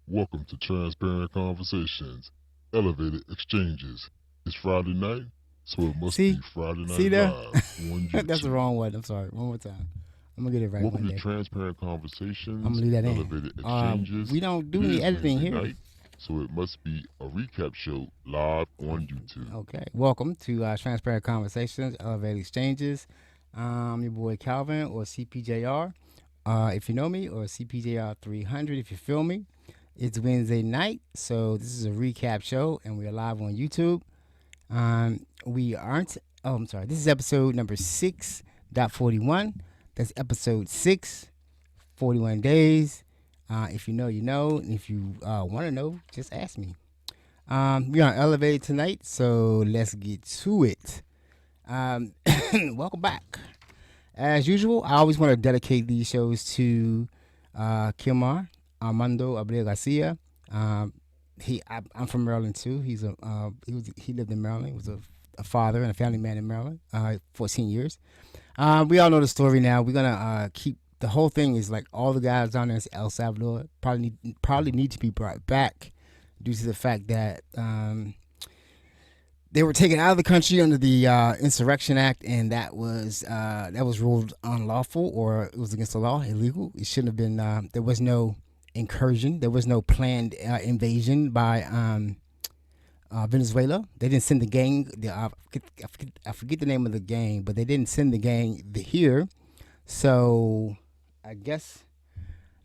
Welcome to Transparent Conversations, Elevated Exchanges. It's Friday night, so it must be See, Friday see Night there? Live on That's the YouTube. wrong one. I'm sorry. One more time. I'm gonna get it right Welcome one to day. Transparent I'm Conversations, gonna leave that in. Elevated Exchanges. We don't It do any is editing Wednesday here. night, so it must be a recap show live on YouTube. Okay. Welcome to Transparent Conversations, Elevated Exchanges. Your boy Calvin or CPJR, if you know me, or CPJR 300 if you feel me. It's Wednesday night, so this is a recap show, and we are live on YouTube. We aren't. Oh, I'm sorry. This is episode number 6.41. That's episode 6, 41 days. If you know, you know. And if you want to know, just ask me. We're on Elevate tonight, so let's get to it. Um, welcome back. As usual, I always want to dedicate these shows to Kilmar Armando Abreu Garcia. Um, I'm from Maryland too. He lived in Maryland. He was a father and a family man in Maryland. 14 years. We all know the story now. We're gonna keep the whole thing is like all the guys down there in El Salvador probably need to be brought back due to the fact that they were taken out of the country under the Insurrection Act, and that was ruled unlawful, or it was against the law, illegal. It shouldn't have been. There was no incursion. There was no planned invasion by Venezuela. They didn't send the gang. I forget the name of the gang, but they didn't send the gang here. So I guess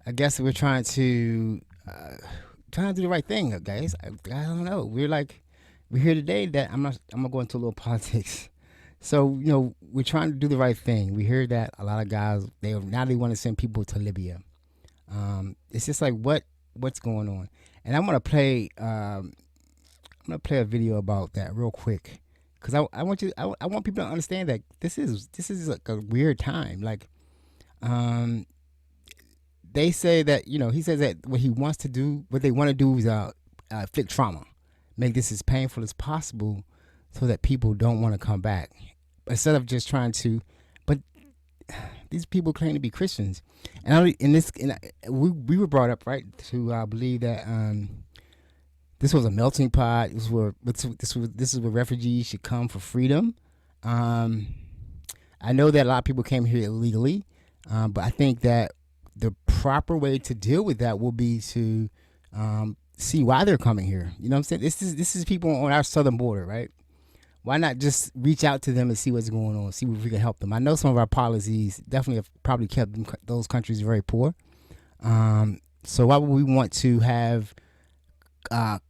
we're trying to do the right thing, guys. I don't know. We're here today. That I'm gonna go into a little politics. So we're trying to do the right thing. We hear that a lot of guys they want to send people to Libya. It's just like what's going on, and I'm gonna play a video about that real quick, because I want people to understand that this is like a weird time. Like, um, they say that he says that what they want to do is inflict trauma, make this as painful as possible, so that people don't want to come back. Instead of just trying to, but these people claim to be Christians, and we were brought up right to believe that this was a melting pot. This is where refugees should come for freedom. Um, I know that a lot of people came here illegally, but I think that the proper way to deal with that will be to see why they're coming here. You know what I'm saying? This is people on our southern border, right? Why not just reach out to them and see what's going on, see if we can help them? I know some of our policies definitely have probably kept those countries very poor. So why would we want to have uh,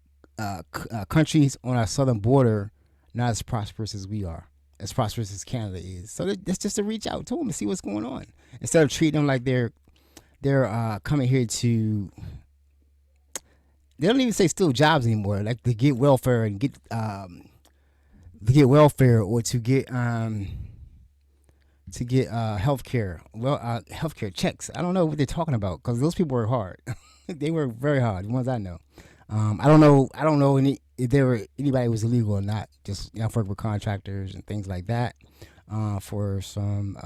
countries on our southern border not as prosperous as we are, as prosperous as Canada is? So that's just to reach out to them and see what's going on, instead of treating them like they're coming here to. They don't even say steal jobs anymore. Like to get welfare and to get welfare, or to get healthcare. Well, healthcare checks. I don't know what they're talking about, because those people work hard. They work very hard. The ones I know. I don't know. I don't know if there were anybody who was illegal or not. Just I've worked with contractors and things like that for some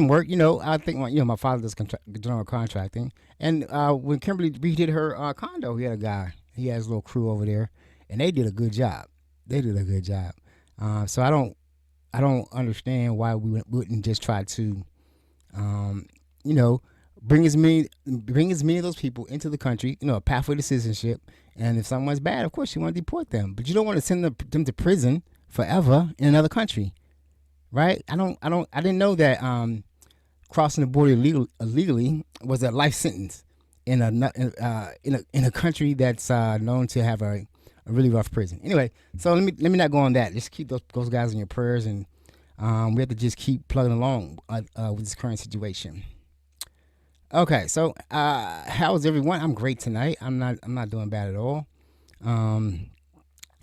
work. I think my father does general contracting, and when Kimberly redid her condo, he had a guy. He has a little crew over there, and they did a good job. They did a good job. So I don't understand why we wouldn't just try to, um, you know, bring as many of those people into the country. A pathway to citizenship. And if someone's bad, of course you want to deport them, but you don't want to send them to prison forever in another country, right? I didn't know that crossing the border illegally was a life sentence in a country that's known to have a really rough prison. Anyway, so let me not go on that. Just keep those guys in your prayers, and we have to just keep plugging along with this current situation. Okay, so how's everyone? I'm great tonight. I'm not doing bad at all. Um,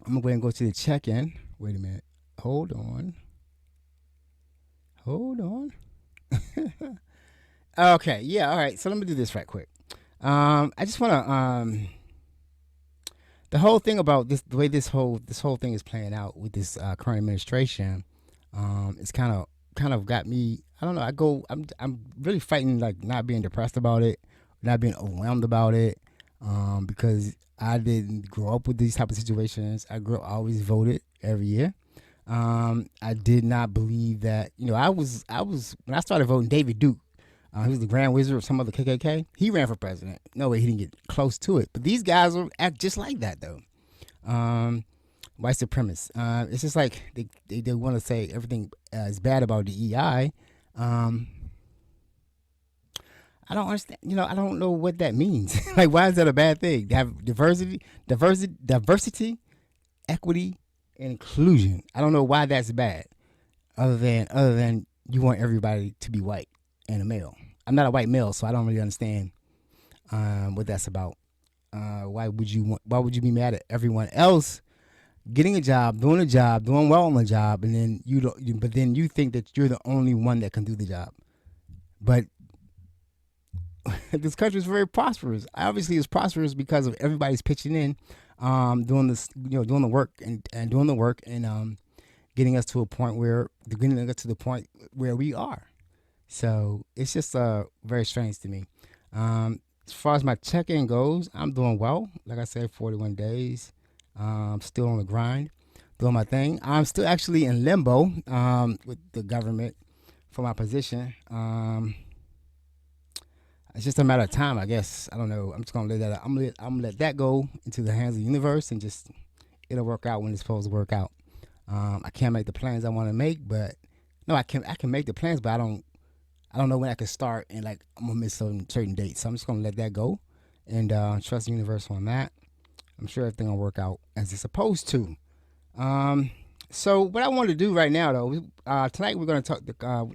I'm gonna go ahead and go to the check-in. Wait a minute. Hold on. Hold on. Okay, yeah, all right. So let me do this right quick. I just want to the whole thing about this, the way this whole thing is playing out with this current administration, it's kind of got me. I don't know. I'm really fighting, like, not being depressed about it, not being overwhelmed about it. because I didn't grow up with these type of situations. I always voted every year. I did not believe that. I was when I started voting. David Duke, he was the Grand Wizard of some other KKK. He ran for president. No way he didn't get close to it. But these guys will act just like that though. White supremacists. It's just like they want to say everything is bad about DEI. I don't understand. I don't know what that means. Like, why is that a bad thing? To have diversity, equity, and inclusion. I don't know why that's bad. Other than you want everybody to be white and a male. I'm not a white male, so I don't really understand what that's about. Why would you be mad at everyone else getting a job, doing well on the job, and then you don't? But then you think that you're the only one that can do the job. But this country is very prosperous. Obviously, it's prosperous because of everybody's pitching in, doing this, doing the work and doing the work and getting us to the point where we are. So it's just very strange to me. As far as my check-in goes, I'm doing well. Like I said, 41 days. Still on the grind, doing my thing. I'm still actually in limbo with the government for my position. It's just a matter of time, I guess. I don't know. I'm just gonna let that. I'm gonna let that go into the hands of the universe, and just it'll work out when it's supposed to work out. I can't make the plans I want to make, but no, I can. I can make the plans, but I don't know when I can start, and like I'm gonna miss certain dates. So I'm just gonna let that go, and trust the universe on that. I'm sure everything will work out as it's supposed to. So what I want to do right now, though, tonight we're going to talk.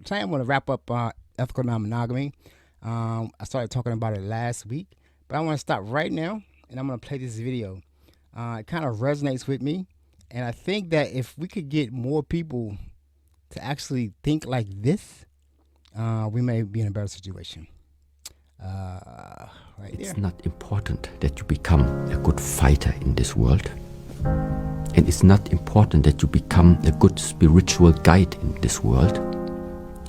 Tonight I'm going to wrap up ethical non-monogamy. I started talking about it last week, but I want to stop right now, and I'm going to play this video. It kind of resonates with me, and I think that if we could get more people to actually think like this, we may be in a better situation. Right It's there. not important that you become a good fighter in this world. And it's not important that you become a good spiritual guide in this world.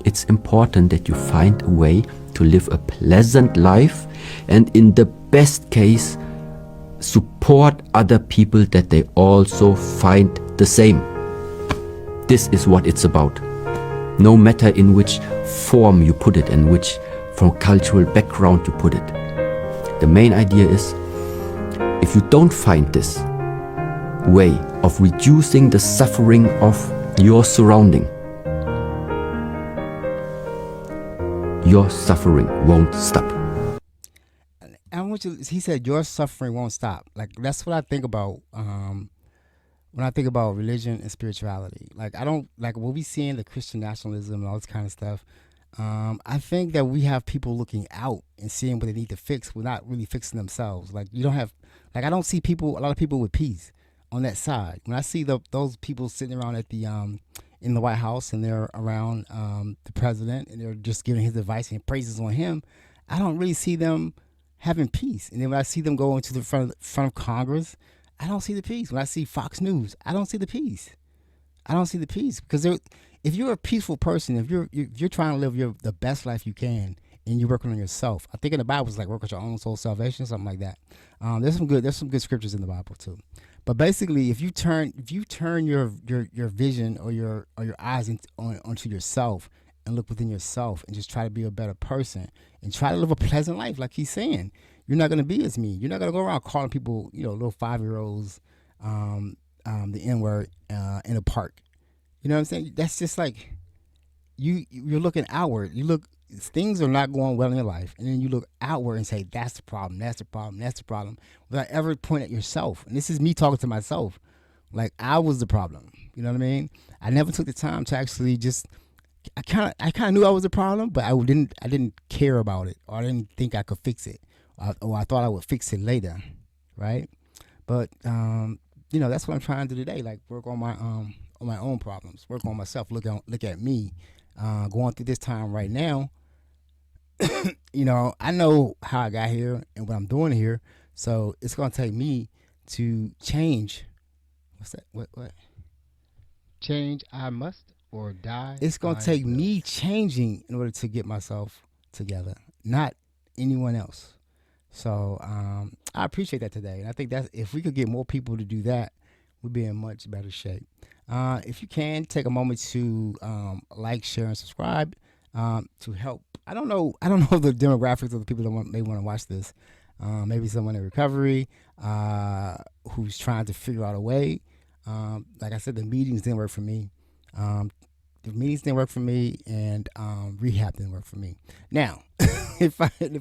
It's important that you find a way to live a pleasant life and, in the best case, support other people that they also find the same. This is what it's about. No matter in which form you put it and which from cultural background you put it. The main idea is, if you don't find this way of reducing the suffering of your surrounding, your suffering won't stop. I want you. He said your suffering won't stop. Like, that's what I think about when I think about religion and spirituality. Like, I don't like what we see in the Christian nationalism and all this kind of stuff. I think that we have people looking out and seeing what they need to fix. We're not really fixing themselves. Like, you don't have, like, I don't see a lot of people with peace on that side. When I see those people sitting around at the in the White House and they're around the president and they're just giving his advice and praises on him, I don't really see them having peace. And then when I see them go into the front of Congress, I don't see the peace. When I see Fox News, I don't see the peace. I don't see the peace because if you're a peaceful person, if you're trying to live the best life you can, and you're working on yourself, I think in the Bible it's like work on your own soul salvation, something like that. There's some good scriptures in the Bible too. But basically, if you turn your vision or your eyes onto yourself and look within yourself and just try to be a better person and try to live a pleasant life, like he's saying, you're not gonna be as mean. You're not gonna go around calling people, little 5-year-olds, the N-word in a park. You know what I'm saying? That's just like you're looking outward. Things are not going well in your life, and then you look outward and say, that's the problem, that's the problem, that's the problem, without ever pointing at yourself. And this is me talking to myself. Like, I was the problem. You know what I mean? I never took the time to actually just, I kind of knew I was the problem, but I didn't care about it, or I didn't think I could fix it, or I thought I would fix it later, right? But that's what I'm trying to do today. Like, work on my own problems, work on myself, look at me, going through this time right now. I know how I got here and what I'm doing here, so it's gonna take me to change. What's that? What? Change I must or die. It's gonna take me changing in order to get myself together, not anyone else. So I appreciate that today, and I think that if we could get more people to do that, we'd be in much better shape. If you can take a moment to like, share, and subscribe to help. I don't know the demographics of the people that may want to watch this. Maybe someone in recovery who's trying to figure out a way. Like I said, the meetings didn't work for me. The meetings didn't work for me, and rehab didn't work for me. Now, in a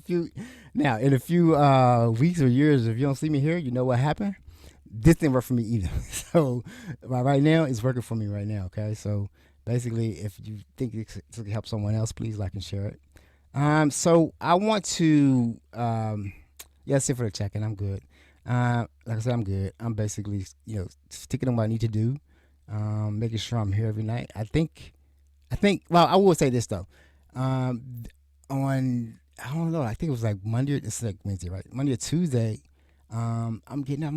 few weeks or years, if you don't see me here, you know what happened. This didn't work for me either. So right now, it's working for me right now. Okay, so basically, if you think it could help someone else, please like and share it. So I want to, that's it for the check-in. I'm good. Like I said, I'm good. I'm basically, sticking to what I need to do, making sure I'm here every night. I think. Well, I will say this though. I don't know. I think it was like Monday. It's like Wednesday, right? Monday or Tuesday. I'm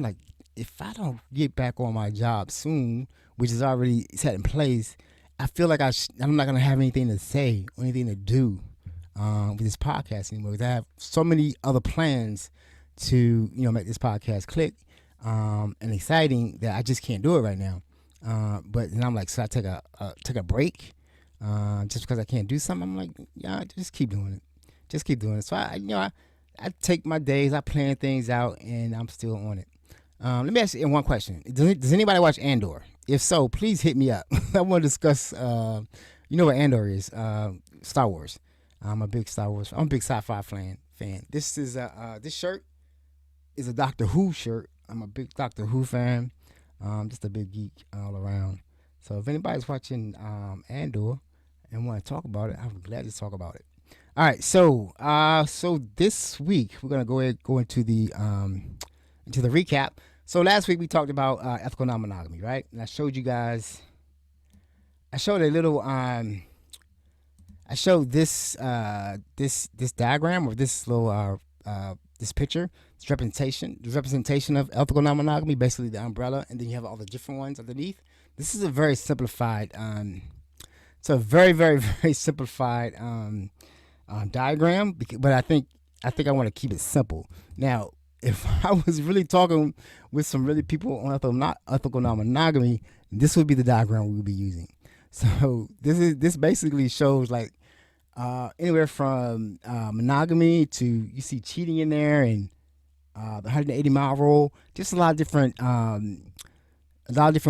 like, if I don't get back on my job soon, which is already set in place, I feel like I'm not gonna have anything to say or anything to do with this podcast anymore. Because I have so many other plans to make this podcast click and exciting that I just can't do it right now. But then I'm like, so I take a break just because I can't do something. I'm like, yeah, just keep doing it. Just keep doing it. So I take my days, I plan things out, and I'm still on it. Let me ask you one question. Does anybody watch Andor? If so, please hit me up. I want to discuss, what Andor is, Star Wars. I'm a big sci-fi fan. This is this shirt is a Doctor Who shirt. I'm a big Doctor Who fan. Just a big geek all around. So if anybody's watching Andor and want to talk about it, I'm glad to talk about it. All right, so this week we're gonna go into the recap. So last week we talked about ethical non-monogamy, right? And I showed you guys. I showed a little. I showed this diagram or this little this picture. It's representation of ethical non-monogamy, basically the umbrella, and then you have all the different ones underneath. This is a very simplified. It's a very, very, very simplified diagram, but I think I want to keep it simple. Now, if I was really talking with some really people on ethical non-monogamy, this would be the diagram we would be using. So this basically shows like anywhere from monogamy to, you see cheating in there, and the 180-mile rule. Just a lot of different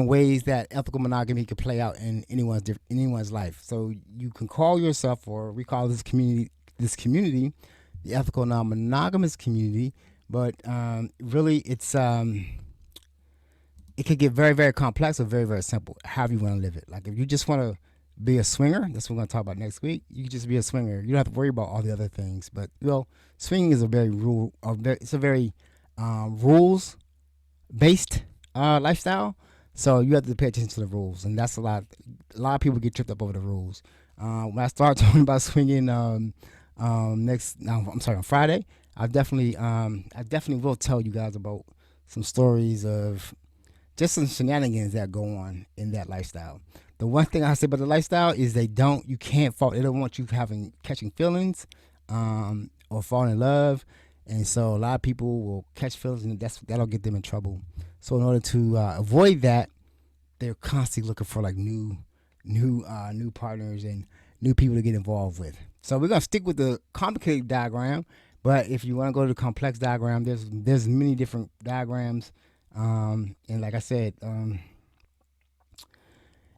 ways that ethical monogamy could play out in anyone's life. So you can call yourself, or we call this community the ethical non-monogamous community. But really, it's it could get very, very complex or very, very simple. However you want to live it. Like if you just want to be a swinger, that's what we're going to talk about next week. You can just be a swinger. You don't have to worry about all the other things. But swinging is a very rules based lifestyle. So you have to pay attention to the rules, and that's a lot of people get tripped up over the rules. When I start talking about swinging on Friday, I definitely will tell you guys about some stories of just some shenanigans that go on in that lifestyle. The one thing I say about the lifestyle is they don't want you catching feelings or falling in love, and so a lot of people will catch feelings, and that'll get them in trouble. So in order to avoid that, they're constantly looking for like new partners and new people to get involved with. So we're gonna stick with the complicated diagram, but if you want to go to the complex diagram, there's many different diagrams, and like I said,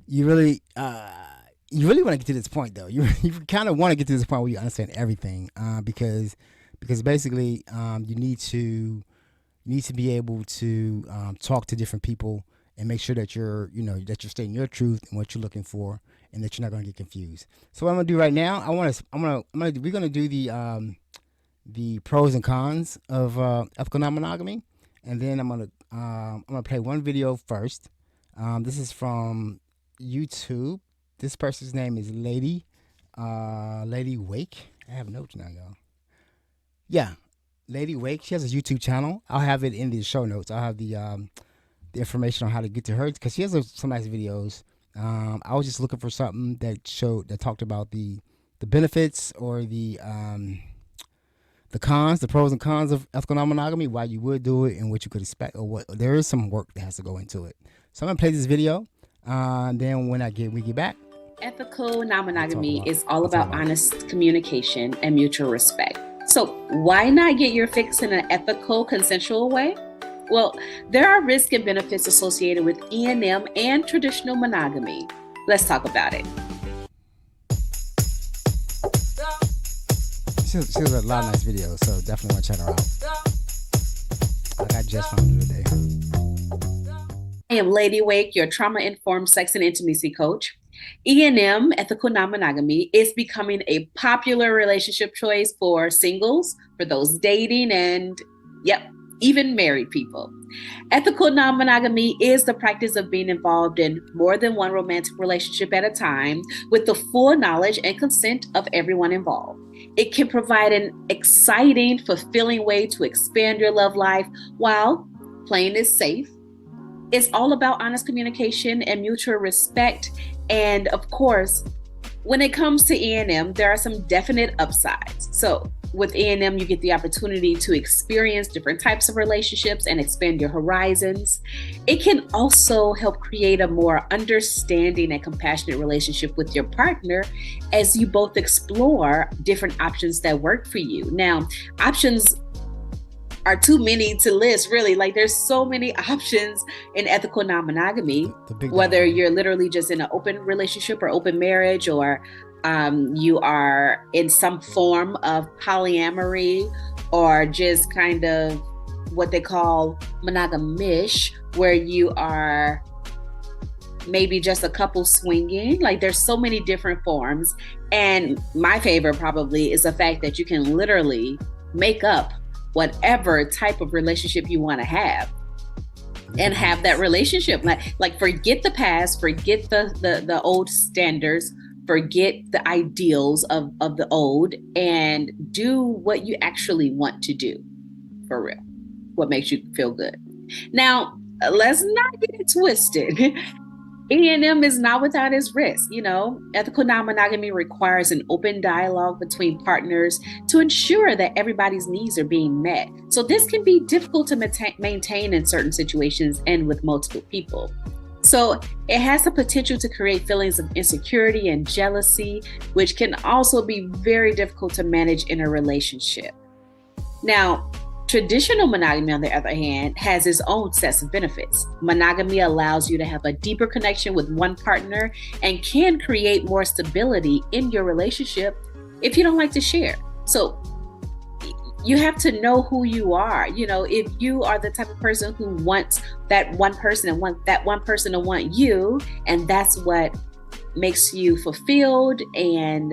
you really want to get to this point though. You kind of want to get to this point where you understand everything, because basically you need to be able to talk to different people and make sure that you're stating your truth and what you're looking for, and that you're not going to get confused. So what I'm gonna do right now, we're gonna do the pros and cons of ethical non-monogamy, and then I'm gonna play one video first. This is from YouTube. This person's name is LadyWake. I have notes now, y'all. Yeah, LadyWake. She has a YouTube channel. I'll have it in the show notes. I'll have the information on how to get to her, because she has some nice videos. I was just looking for something that talked about the benefits or the the cons, the pros and cons of ethical non-monogamy, why you would do it, and what you could expect, or what. There is some work that has to go into it. So I'm gonna play this video. Then when we get back. Ethical non-monogamy is all about honest communication and mutual respect. So why not get your fix in an ethical, consensual way? Well, there are risks and benefits associated with E&M and traditional monogamy. Let's talk about it. She was a lot of nice videos, so definitely want to check her out. Like I just found her today. I am LadyWake, your trauma-informed sex and intimacy coach. E&M, ethical non-monogamy, is becoming a popular relationship choice for singles, for those dating, and even married people. Ethical non-monogamy is the practice of being involved in more than one romantic relationship at a time with the full knowledge and consent of everyone involved. It can provide an exciting, fulfilling way to expand your love life while playing it safe. It's all about honest communication and mutual respect. And of course, when it comes to E&M, there are some definite upsides. So with E&M, you get the opportunity to experience different types of relationships and expand your horizons. It can also help create a more understanding and compassionate relationship with your partner as you both explore different options that work for you. Now, options are too many to list, really. Like, there's so many options in ethical non-monogamy, whether you're literally just in an open relationship or open marriage, or you are in some form of polyamory, or just kind of what they call monogamish, where you are maybe just a couple swinging. Like, there's so many different forms. And my favorite probably is the fact that you can literally make up whatever type of relationship you want to have and have that relationship. Like forget the past, forget the old standards, forget the ideals of the old, and do what you actually want to do for real, what makes you feel good. Now, let's not get it twisted. E&M is not without its risks. Ethical non-monogamy requires an open dialogue between partners to ensure that everybody's needs are being met. So this can be difficult to maintain in certain situations and with multiple people. So it has the potential to create feelings of insecurity and jealousy, which can also be very difficult to manage in a relationship. Now, traditional monogamy, on the other hand, has its own sets of benefits. Monogamy allows you to have a deeper connection with one partner and can create more stability in your relationship if you don't like to share. So you have to know who you are. If you are the type of person who wants that one person and want that one person to want you, and that's what makes you fulfilled and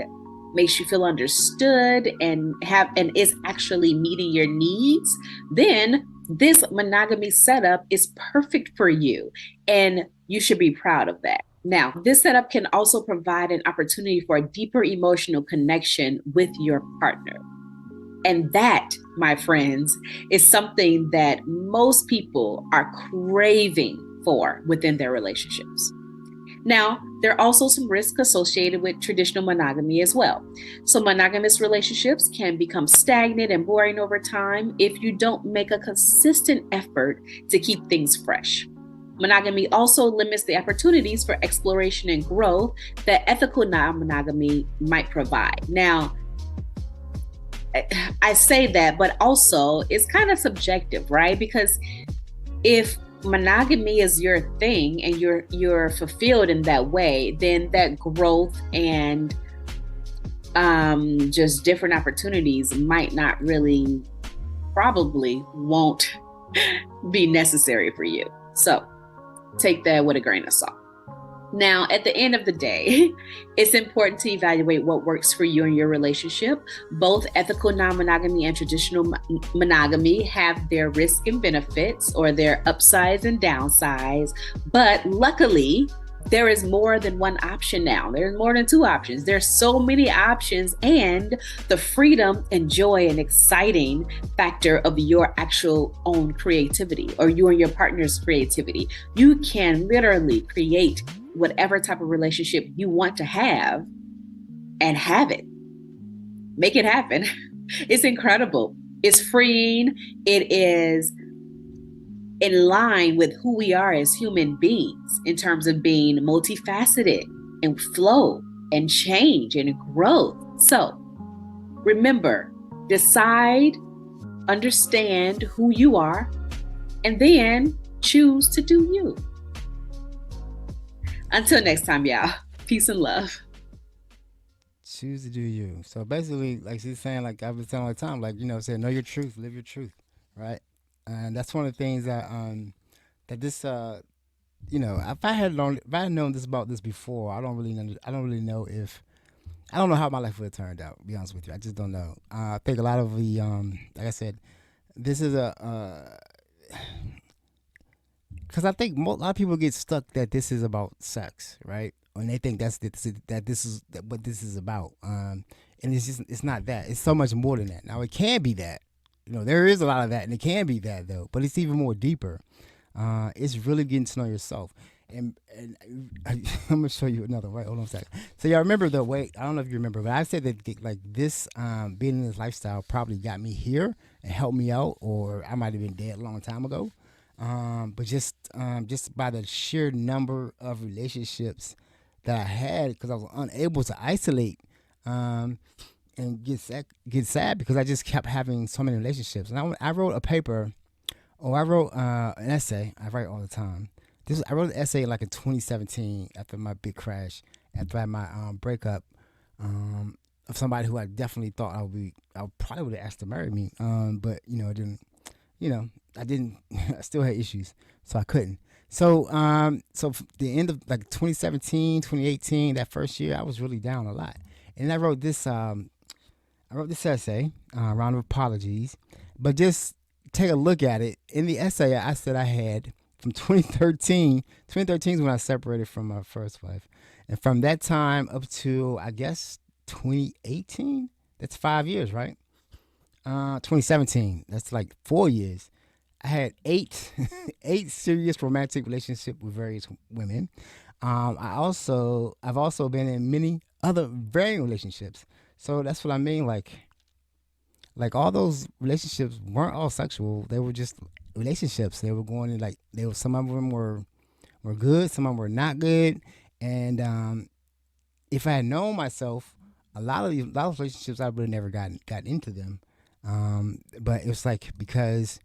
makes you feel understood and is actually meeting your needs, then this monogamy setup is perfect for you, and you should be proud of that. Now, this setup can also provide an opportunity for a deeper emotional connection with your partner. And that, my friends, is something that most people are craving for within their relationships. Now, there are also some risks associated with traditional monogamy as well. So monogamous relationships can become stagnant and boring over time if you don't make a consistent effort to keep things fresh. Monogamy also limits the opportunities for exploration and growth that ethical non-monogamy might provide. Now, I say that, but also it's kind of subjective, right? Because if monogamy is your thing and you're fulfilled in that way, then that growth and just different opportunities might not really, probably won't be necessary for you. So take that with a grain of salt. Now, at the end of the day, it's important to evaluate what works for you in your relationship. Both ethical non-monogamy and traditional monogamy have their risks and benefits, or their upsides and downsides. But luckily, there is more than one option now. There's more than two options. There's so many options, and the freedom and joy and exciting factor of your actual own creativity, or you and your partner's creativity. You can literally create whatever type of relationship you want to have and have it. Make it happen. It's incredible. It's freeing. It is in line with who we are as human beings in terms of being multifaceted and flow and change and growth. So remember, decide, understand who you are, and then choose to do you. Until next time, y'all. Peace and love. Choose to do you. So basically, like she's saying, like I've been saying all the time, like say know your truth, live your truth, right? And that's one of the things that this if I had known this about this before, I don't really know if I don't know how my life would have turned out. To be honest with you, I just don't know. I think a lot of the like I said, this is a because I think a lot of people get stuck that this is about sex, right? And they think that this is what this is about. And it's not that. It's so much more than that. Now it can be that. There is a lot of that, and it can be that though. But it's even more deeper. It's really getting to know yourself. And I'm gonna show you another way. Hold on a second. So y'all remember the way? I don't know if you remember, but I said that like this being in this lifestyle probably got me here and helped me out, or I might have been dead a long time ago. But just by the sheer number of relationships that I had, because I was unable to isolate and get sad because I just kept having so many relationships. And I wrote a paper, I wrote an essay. I write all the time. I wrote an essay like in 2017 after my big crash, after I had my breakup of somebody who I definitely thought I probably would have asked to marry me, but it didn't. I didn't. I still had issues, so I couldn't. So the end of like 2017, 2018, that first year, I was really down a lot, and I wrote this. I wrote this essay, round of apologies, but just take a look at it. In the essay, I said I had from 2013. 2013 is when I separated from my first wife, and from that time up to I guess 2018. That's 5 years, right? 2017. That's like 4 years. I had eight serious romantic relationships with various women. I've also been in many other varying relationships. So that's what I mean. Like all those relationships weren't all sexual. They were just relationships. They were going in some of them were good. Some of them were not good. And if I had known myself, a lot of relationships I would have never got into them. But it was like because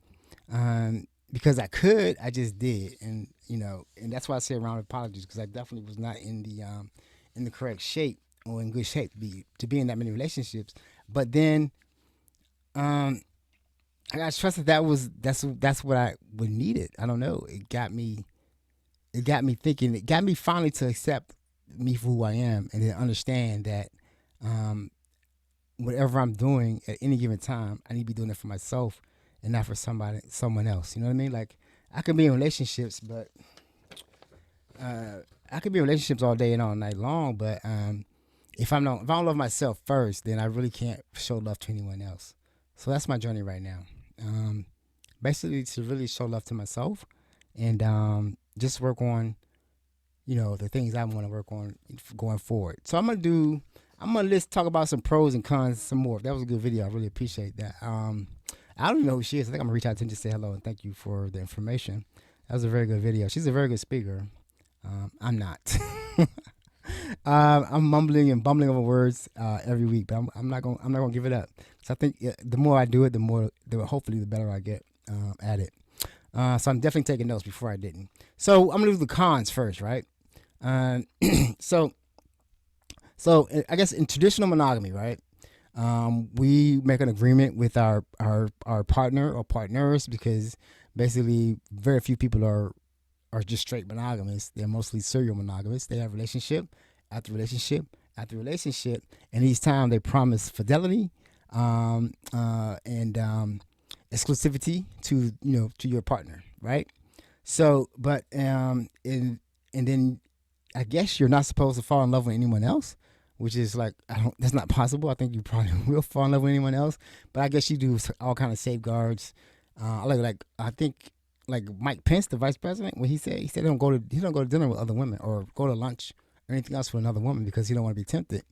I could, I just did, and and that's why I say round of apologies, because I definitely was not in the correct shape or in good shape to be in that many relationships. But then, I got trusted that's what I would needed. I don't know. It got me thinking. It got me finally to accept me for who I am, and then understand that whatever I'm doing at any given time, I need to be doing it for myself and not for someone else. You know what I mean? Like I could be in relationships, but I could be in relationships all day and all night long. But if I don't love myself first, then I really can't show love to anyone else. So that's my journey right now. Basically, to really show love to myself and just work on, the things I want to work on going forward. So I'm gonna talk about some pros and cons some more. That was a good video. I really appreciate that. I don't even know who she is. I think I'm gonna reach out to her and just say hello and thank you for the information. That was a very good video. She's a very good speaker. I'm not. I'm mumbling and bumbling over words every week, but I'm not gonna give it up. So I think the more I do it, hopefully the better I get at it. So I'm definitely taking notes before I didn't. So I'm gonna do the cons first, right? So I guess in traditional monogamy, right? We make an agreement with our partner or partners, because basically very few people are just straight monogamous. They're mostly serial monogamous. They have relationship after relationship after relationship, and each time they promise fidelity and exclusivity to your partner, right? So, but and then I guess you're not supposed to fall in love with anyone else, which is like, that's not possible. I think you probably will fall in love with anyone else, but I guess you do all kind of safeguards. I think like Mike Pence, the vice president, when he said he don't go to dinner with other women or go to lunch or anything else with another woman because he don't want to be tempted.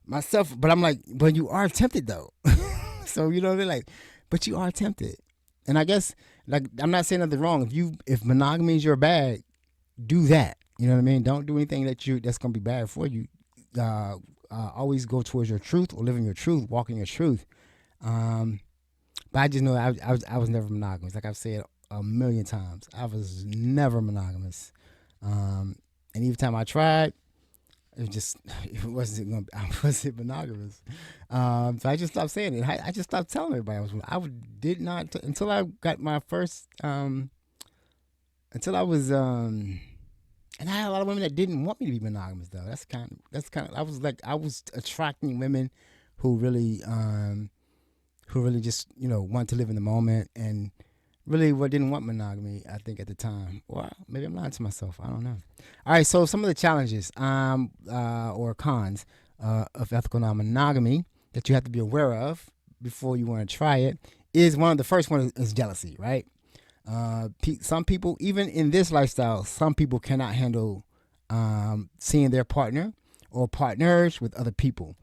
Myself, but I'm like, but you are tempted though. So you know what I mean? Like, but you are tempted, and I guess like I'm not saying nothing wrong. If monogamy is your bag, do that. You know what I mean? Don't do anything that's gonna be bad for you. Always go towards your truth or living your truth, walking your truth. But I just know I was never monogamous. Like I've said a million times, I was never monogamous. And every time I tried, it wasn't gonna. I wasn't monogamous. So I just stopped saying it. I just stopped telling everybody did not until I got my first. Until I was and I had a lot of women that didn't want me to be monogamous though. That's kind of. I was attracting women who really just want to live in the moment and really didn't want monogamy. I think at the time. Well, maybe I'm lying to myself. I don't know. All right, so some of the challenges or cons of ethical non-monogamy that you have to be aware of before you want to try it is the first one is jealousy, right? Some people, even in this lifestyle, some people cannot handle seeing their partner or partners with other people,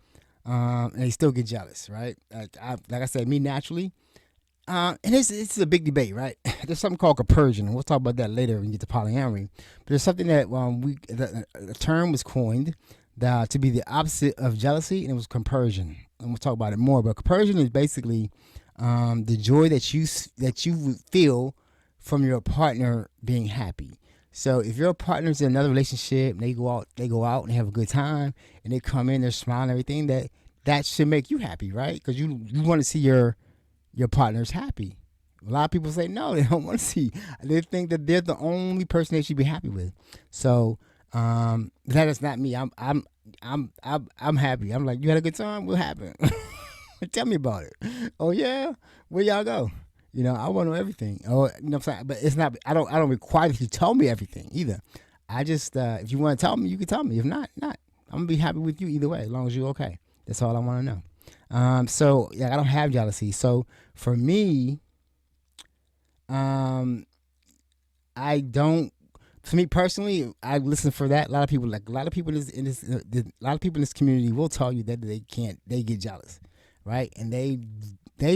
and they still get jealous, right? Like I said, me naturally, and it's a big debate, right? There's something called compersion, and we'll talk about that later when we get to polyamory. But there's something that the term was coined to be the opposite of jealousy, and it was compersion, and we'll talk about it more. But compersion is basically the joy that you would feel from your partner being happy. So if your partner's in another relationship and they go out and they have a good time and they come in, they're smiling and everything, that should make you happy, right? Because you want to see your partner's happy. A lot of people say no, they don't want to see. They think that they're the only person they should be happy with. So that is not me. I'm happy. I'm like, you had a good time? What happened? Tell me about it. Oh yeah, where y'all go? I want to know everything. Oh, you know what I'm saying? But it's not. I don't require you to tell me everything either. I just if you want to tell me, you can tell me. If not, not. I'm gonna be happy with you either way, as long as you're okay. That's all I want to know. So yeah, I don't have jealousy. So for me, I don't. For me personally, I listen for that. A lot of people in this community will tell you that they get jealous, right? And they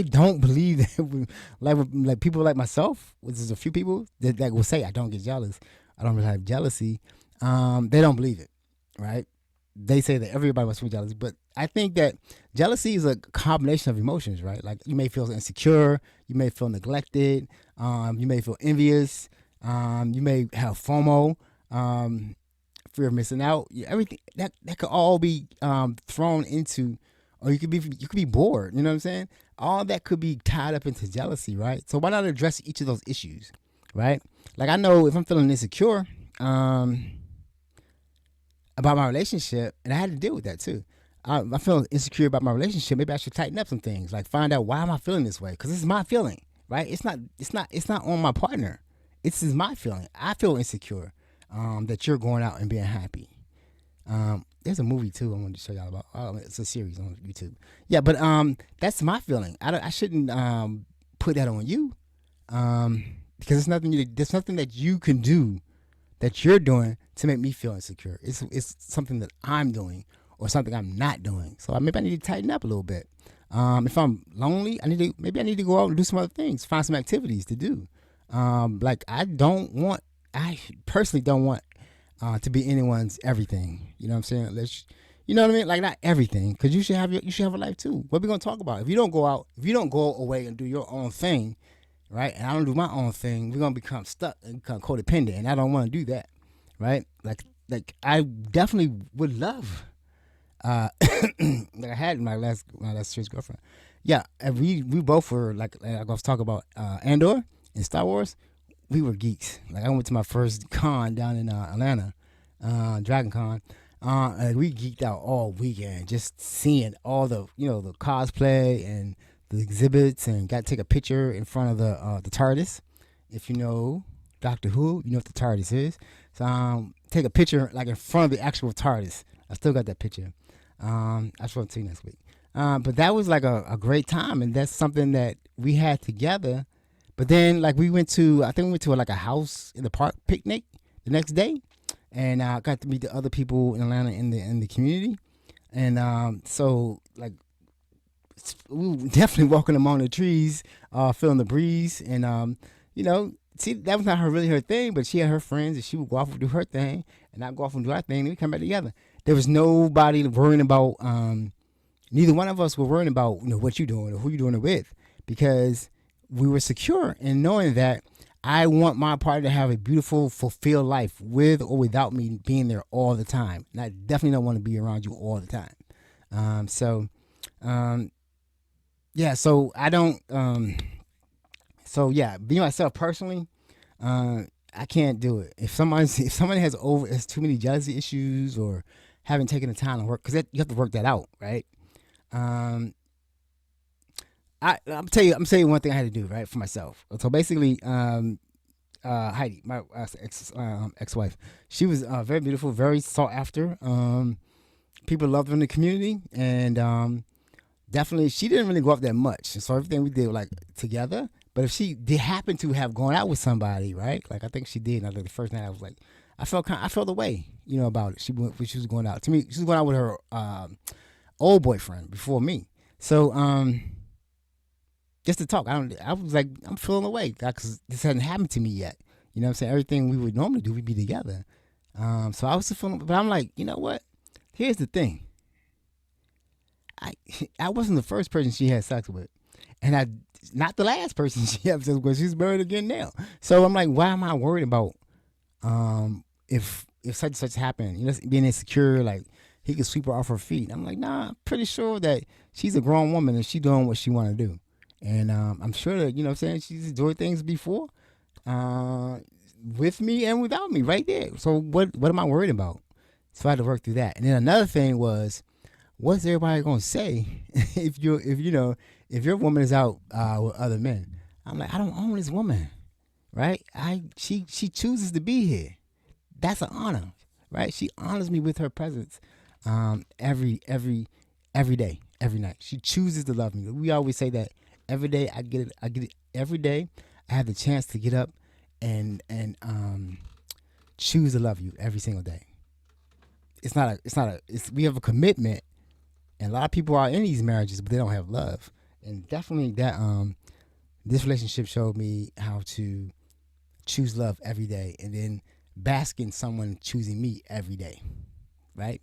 don't believe that. Like people like myself, which is a few people that will say I don't get jealous. I don't really have jealousy. They don't believe it, right? They say that everybody must be jealous, but I think that jealousy is a combination of emotions, right? Like you may feel insecure, you may feel neglected, you may feel envious, you may have FOMO, fear of missing out. Everything that could all be thrown into, or you could be bored. You know what I'm saying? All that could be tied up into jealousy, right? So why not address each of those issues, right? Like I know if I'm feeling insecure about my relationship, and I had to deal with that too. I'm feeling insecure about my relationship. Maybe I should tighten up some things. Like find out why am I feeling this way? Because this is my feeling, right? It's not on my partner. This is my feeling. I feel insecure that you're going out and being happy. There's a movie too I wanted to show y'all about. It's a series on YouTube. Yeah, but that's my feeling. I shouldn't put that on you because there's nothing that you can do that you're doing to make me feel insecure. It's something that I'm doing or something I'm not doing. So maybe I need to tighten up a little bit. If I'm lonely, I need to go out and do some other things, find some activities to do. Like I personally don't want to be anyone's everything. You know what I'm saying? You know what I mean? Like not everything, because you should have a life too. What are we gonna talk about? If you don't go away and do your own thing, right? And I don't do my own thing, we're gonna become stuck and become codependent, and I don't want to do that, right? Like I definitely would love, like I had my last serious girlfriend. Yeah, and we both were like I was talking about Andor and Star Wars. We were geeks. Like I went to my first con down in Atlanta, Dragon Con. And we geeked out all weekend, just seeing all the the cosplay and the exhibits, and got to take a picture in front of the TARDIS. If you know Doctor Who, you know what the TARDIS is. So take a picture like in front of the actual TARDIS. I still got that picture. I'll show it to you next week. But that was like a great time, and that's something that we had together. But then like we went to like a house in the park picnic the next day, and I got to meet the other people in Atlanta in the community, and so like we were definitely walking among the trees, feeling the breeze, and you know, see, that was not really her thing, but she had her friends, and she would go off and do her thing, and I'd go off and do our thing, and we come back together. There was nobody worrying about. Neither one of us were worrying about what you're doing or who you're doing it with, because we were secure in knowing that I want my partner to have a beautiful, fulfilled life with or without me being there all the time. And I definitely don't want to be around you all the time. Yeah, so I don't. So yeah, being myself personally, I can't do it. If someone has too many jealousy issues or haven't taken the time to work, because you have to work that out, right? I'm tell you one thing I had to do, right, for myself. So basically, Heidi, my ex-wife, she was very beautiful, very sought after. People loved her in the community, and definitely she didn't really go up that much. So everything we did like together. But if she did happen to have gone out with somebody, right? Like I think she did. And the first night I was like, I felt the way, about it. She was going out. To me, she was going out with her old boyfriend before me. So just to talk, I was like, I'm feeling away because this hadn't happened to me yet. You know what I'm saying? Everything we would normally do, we'd be together. So I was just feeling, but I'm like, you know what? Here's the thing. I wasn't the first person she had sex with, and I not the last person she had sex with. She's married again now. So I'm like, why am I worried about if such and such happened? Being insecure, like he could sweep her off her feet. I'm like, nah, I'm pretty sure that she's a grown woman and she's doing what she want to do. And I'm sure that, what I'm saying, she's enjoyed things before with me and without me right there. So what am I worried about? So I had to work through that. And then another thing was, what's everybody going to say if your woman is out with other men? I'm like, I don't own this woman, right? She chooses to be here. That's an honor, right? She honors me with her presence every day, every night. She chooses to love me. We always say that. Every day I get it. Every day I have the chance to get up and choose to love you every single day. We have a commitment, and a lot of people are in these marriages, but they don't have love. And definitely that this relationship showed me how to choose love every day, and then bask in someone choosing me every day, right?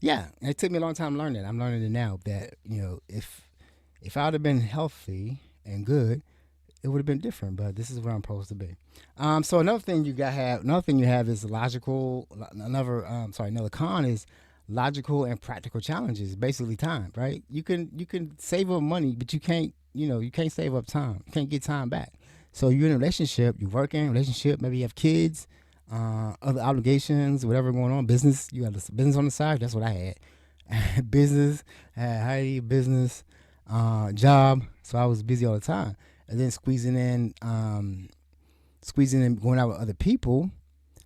Yeah, it took me a long time to learn that. I'm learning it now that, if I would have been healthy and good, it would have been different, but this is where I'm supposed to be. So another thing you have is logical. Another con is logical and practical challenges. Basically, time, right? You can save up money, but you can't save up time. You can't get time back. So you're in a relationship, you work in a relationship, maybe you have kids, other obligations, whatever going on, business. You got a business on the side. That's what I had. Business, I had Heidi, business, job. So I was busy all the time. And then squeezing in going out with other people,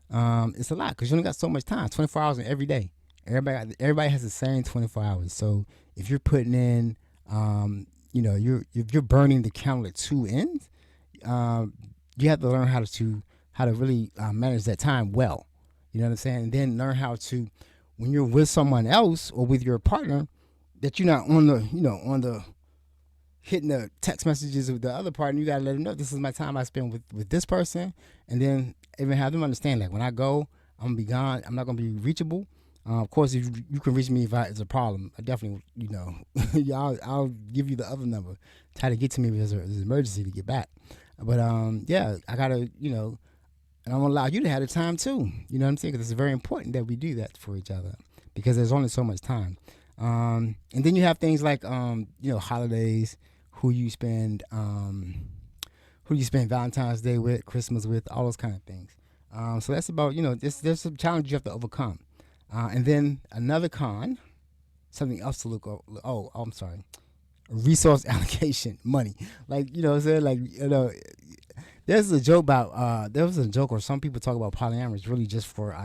it's a lot because you only got so much time. 24 hours in every day. Everybody has the same 24 hours. So if you're putting in, if you're burning the candle at two ends, you have to learn how to really manage that time well. You know what I'm saying? And then learn how to, when you're with someone else or with your partner, that you're not on the hitting the text messages with the other partner. You gotta let them know this is my time I spend with this person, and then even have them understand that when I go, I'm gonna be gone. I'm not gonna be reachable. Of course, if you can reach me if it's a problem, I definitely, I'll give you the other number. Try to get to me if there's an emergency to get back. But yeah, I gotta, and I'm gonna allow you to have the time too. You know what I'm saying? Because it's very important that we do that for each other because there's only so much time. And then you have things like, holidays. Who you spend Valentine's Day with, Christmas with, all those kind of things. So that's about, there's some challenges you have to overcome. And then another con, something else to look over. Oh, I'm sorry. Resource allocation, money. Like, what I'm saying? Like, there's a joke about, there was a joke or some people talk about polyamory really just for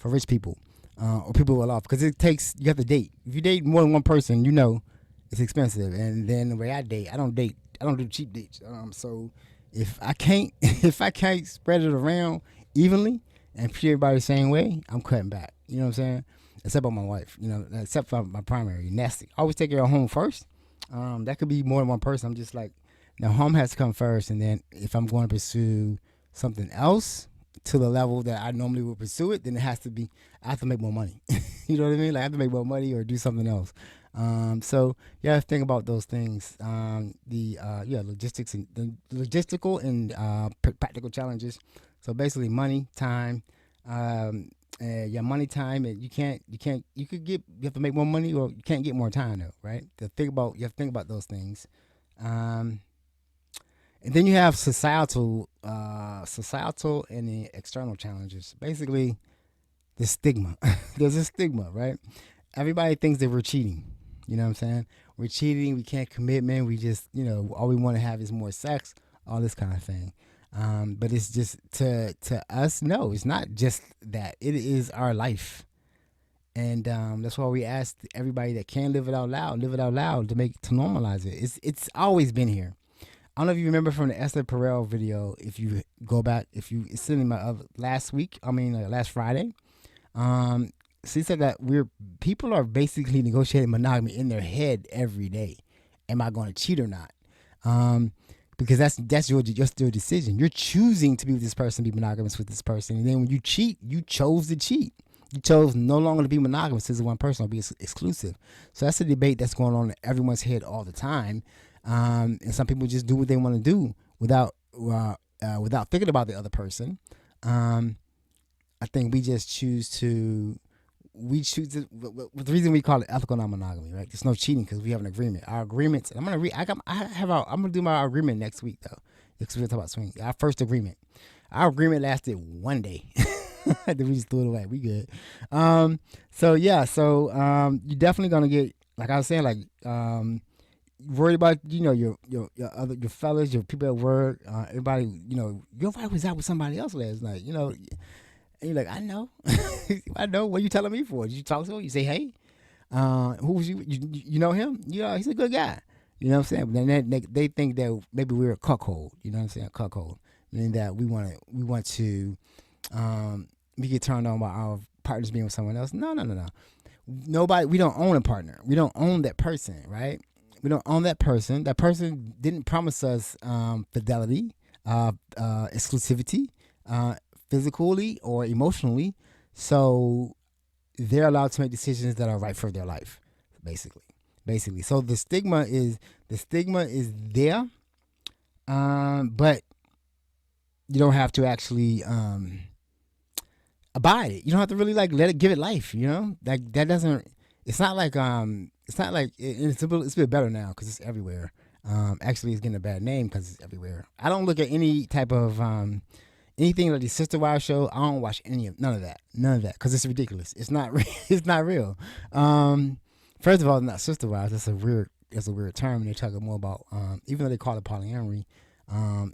rich people or people with off. Because you have to date. If you date more than one person, it's expensive. And then the way I don't do cheap dates. So if I can't spread it around evenly and treat everybody the same way, I'm cutting back. You know what I'm saying? except for my wife. Except for my primary, nasty. Always take care of home first. That could be more than one person. I'm just like, now home has to come first, and then if I'm going to pursue something else to the level that I normally would pursue it, then I have to make more money. You know what I mean? Like I have to make more money or do something else. So you have to think about those things. Logistics and the logistical and practical challenges. So basically, money, time, money, time, and you have to make more money, or you can't get more time though, right? You have to think about those things. And then you have societal and the external challenges. Basically, the stigma. There's a stigma, right? Everybody thinks that we're cheating. You know what I'm saying? We're cheating. We can't commitment. We just, all we want to have is more sex. All this kind of thing. But it's just to us. No, it's not just that. It is our life, and that's why we ask everybody that can live it out loud to normalize it. It's always been here. I don't know if you remember from the Esther Perel video. If you go back, it's sitting in my last Friday. She said that people are basically negotiating monogamy in their head every day. Am I going to cheat or not? Because that's your decision. You're choosing to be with this person, be monogamous with this person, and then when you cheat, you chose to cheat. You chose no longer to be monogamous to one person or be exclusive. So that's a debate that's going on in everyone's head all the time. And some people just do what they want to do without thinking about the other person. I think we just choose to. The reason we call it ethical non-monogamy, right? There's no cheating because we have an agreement. Our agreements. I'm gonna do my agreement next week though. Because we're talking about swing. Our first agreement. Our agreement lasted one day. Then we just threw it away. We good. So you're definitely gonna get, like I was saying, worried about your fellas, your people at work, everybody. Your wife was out with somebody else last night. And you're like, I know. I know. What are you telling me for? Did you talk to him? You say, hey, who was you? You know him? Yeah, he's a good guy. You know what I'm saying? But then they think that maybe we're a cuckold. You know what I'm saying? A cuckold. Meaning that we want to we get turned on by our partners being with someone else. No. Nobody. We don't own a partner. We don't own that person, right? We don't own that person. That person didn't promise us fidelity, exclusivity, physically or emotionally. So they're allowed to make decisions that are right for their life, basically. So the stigma is there, but you don't have to actually abide it. You don't have to really give it life. That doesn't. It's not like it's a bit better now because it's everywhere. Actually, it's getting a bad name because it's everywhere. I don't look at any type of anything like the Sister Wives show. I don't watch none of that because it's ridiculous. It's not it's not real. First of all, it's not Sister Wives. That's a weird term. And they're talking more about even though they call it polyamory.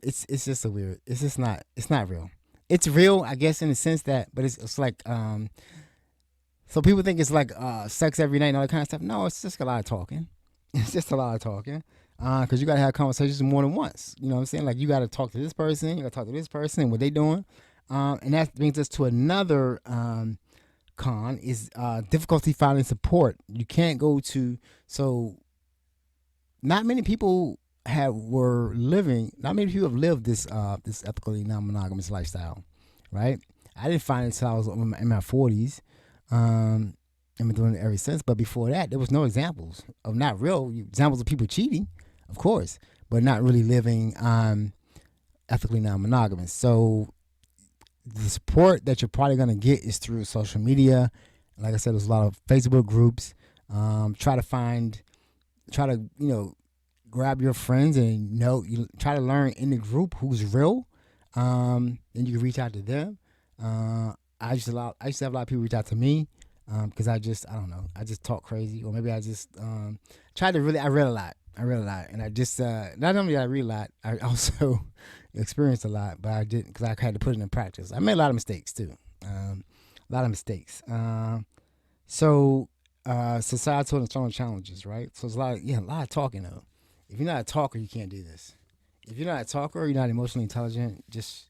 It's just a weird. It's not real. It's real, I guess, in the sense that, but it's like so people think it's like sex every night and all that kind of stuff. No, it's just a lot of talking. It's just a lot of talking. Because you got to have conversations more than once. You know what I'm saying? Like, you got to talk to this person, you got to talk to this person, and what they doing. And that brings us to another con, is difficulty finding support. You can't go to, so not many people have lived this ethically non-monogamous lifestyle, right? I didn't find it until I was in my 40s. I've been doing it ever since. But before that, there was no examples of, not real examples of people cheating, of course, but not really living ethically non-monogamous. So the support that you're probably going to get is through social media. Like I said, there's a lot of Facebook groups. Try to grab your friends and try to learn in the group who's real. Then you can reach out to them. I used to have a lot of people reach out to me because I don't know, I just talk crazy, or maybe I just I read a lot, and I just not only did I read a lot, I also experienced a lot, but I didn't, because I had to put it in practice. I made a lot of mistakes too, So societal and external challenges, right? So it's a lot of talking though. If you're not a talker, you can't do this. If you're not a talker, you're not emotionally intelligent. Just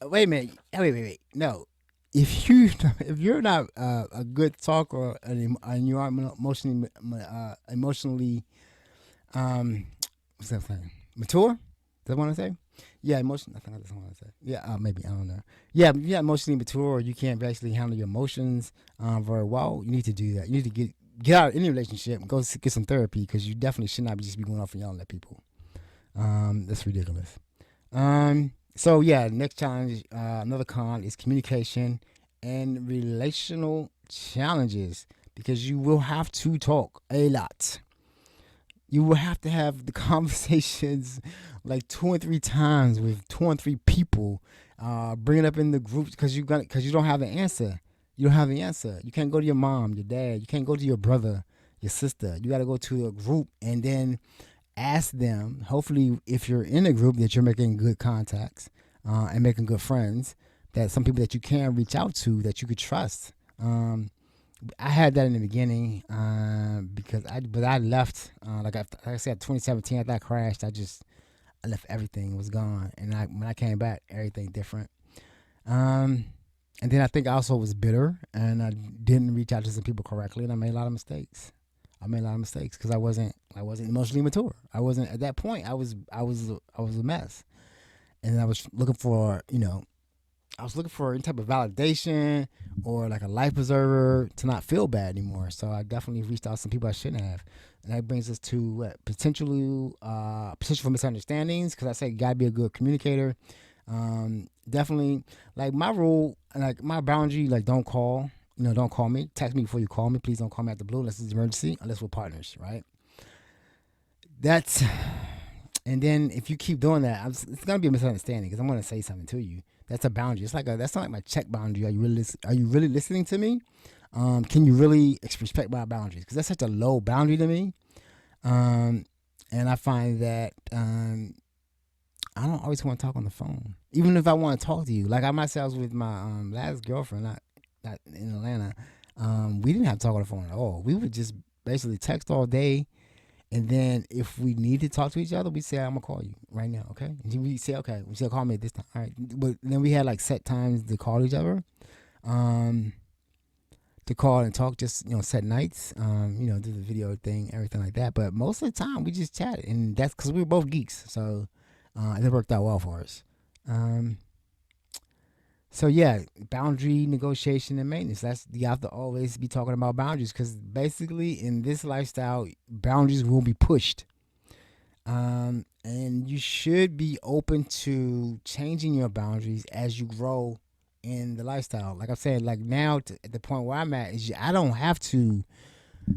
wait a minute. Wait. No, if you're not a good talker and you aren't emotionally what's that thing? Mature? Does that want to say? Yeah, emotion. I think that's what I want to say. Yeah, maybe I don't know. Yeah, if you're emotionally mature, or you can't basically handle your emotions very well. You need to do that. You need to get out of any relationship and go get some therapy because you definitely should not just be going off and yelling at people. That's ridiculous. So yeah, next challenge, another con is communication and relational challenges because you will have to talk a lot. You will have to have the conversations like 2 or 3 times with 2 or 3 people. Bring it up in the groups because you don't have the answer. You don't have the answer. You can't go to your mom, your dad. You can't go to your brother, your sister. You got to go to a group and then ask them. Hopefully, if you're in a group, that you're making good contacts and making good friends. That some people that you can reach out to that you could trust. I had that in the beginning because I left like I said 2017 after I crashed. I left everything, was gone, and when I came back, everything different. And then I think I also was bitter and I didn't reach out to some people correctly, and I made a lot of mistakes. Because I wasn't emotionally mature. I wasn't at that point. I was a mess, and I was looking for any type of validation or like a life preserver to not feel bad anymore. So I definitely reached out to some people I shouldn't have. And that brings us to potential for misunderstandings because I say you got to be a good communicator. Definitely, like my rule, like my boundary, like don't call. Don't call me. Text me before you call me. Please don't call me out the blue unless it's an emergency, unless we're partners, right? And then if you keep doing that, it's gonna be a misunderstanding because I'm gonna say something to you. That's a boundary. That's not like my check boundary. Are you really listening to me? Can you really respect my boundaries? Because that's such a low boundary to me. And I find that I don't always want to talk on the phone, even if I want to talk to you. Like I myself with my last girlfriend, not in Atlanta. We didn't have to talk on the phone at all. We would just basically text all day. And then if we need to talk to each other, we say, I'm going to call you right now, okay? And we say, okay, we should call me at this time. All right. But then we had like set times to call each other, to call and talk, just, set nights, do the video thing, everything like that. But most of the time we just chatted. And that's because we were both geeks. So it worked out well for us. So yeah, boundary negotiation and maintenance. You have to always be talking about boundaries because basically in this lifestyle, boundaries will be pushed. And you should be open to changing your boundaries as you grow in the lifestyle. Like I said, like now at the point where I'm at is I don't have to.